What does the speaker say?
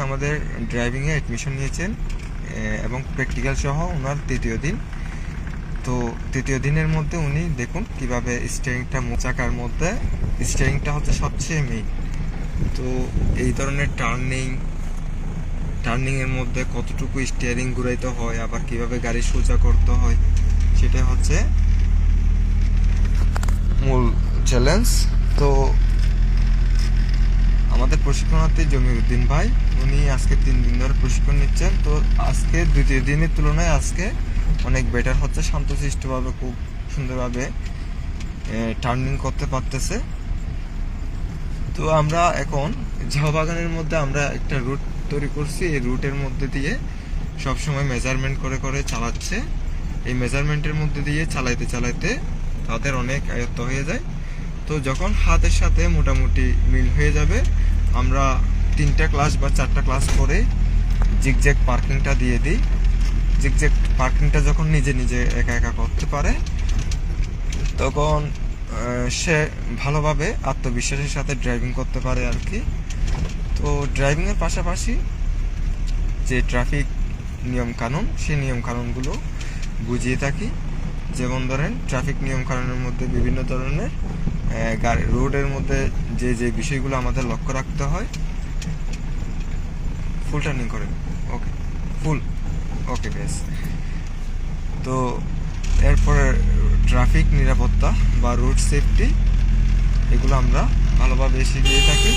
আমাদের ড্রাইভিংয়ে অ্যাডমিশন নিয়েছেন এবং প্র্যাকটিক্যাল সহ ওনার তৃতীয় দিন। তো তৃতীয় দিনের মধ্যে উনি দেখুন কিভাবে স্টিয়ারিংটা চাকার মধ্যে স্টিয়ারিংটা হচ্ছে সবচেয়ে মেইন। তো এই ধরনের টার্নিংয়ের মধ্যে কতটুকু স্টিয়ারিং ঘুরাইতে হয়, আবার কিভাবে গাড়ি সোজা করতে হয়, সেটা হচ্ছে মূল চ্যালেঞ্জ। তো আমাদের প্রশিক্ষণার্থী জমিরুদ্দিন ভাই, উনি আজকে 3 দিন ধরে প্রশিক্ষণ নিচ্ছেন। তো আজকে দ্বিতীয় দিনের তুলনায় আজকে অনেক বেটার হচ্ছে, শান্তশিষ্টভাবে খুব সুন্দরভাবে টার্নিং করতে পারতেছে। তো আমরা এখন ঝাউ বাগানের মধ্যে আমরা একটা রুট তৈরি করছি। এই রুটের মধ্যে দিয়ে সবসময় মেজারমেন্ট করে করে চালাচ্ছে। এই মেজারমেন্টের মধ্যে দিয়ে চালাইতে চালাইতে তাদের অনেক আয়ত্ত হয়ে যায়। তো যখন হাতের সাথে মোটামুটি মিল হয়ে যাবে, আমরা 3টা ক্লাস বা 4টা ক্লাস করে জিগজ্যাগ পার্কিংটা দিয়ে দিই। জিগজ্যাগ পার্কিংটা যখন নিজে নিজে একা একা করতে পারে, তখন সে ভালোভাবে আত্মবিশ্বাসের সাথে ড্রাইভিং করতে পারে আর কি। তো ড্রাইভিংয়ের পাশাপাশি যে ট্রাফিক নিয়মকানুন, সেই নিয়মকানুনগুলো বুঝিয়ে থাকি। যেমন ধরেন, ট্রাফিক নিয়মকানুনের মধ্যে বিভিন্ন ধরনের রোডের মধ্যে যে যে বিষয়গুলো আমাদের লক্ষ্য রাখতে হয়। ফুল টার্নিং করেন, ওকে, ফুল, ওকে বেশ। তো এরপরে ট্রাফিক নিরাপত্তা বা রোড সেফটি, এগুলো আমরা ভালোভাবে শিখিয়ে থাকি।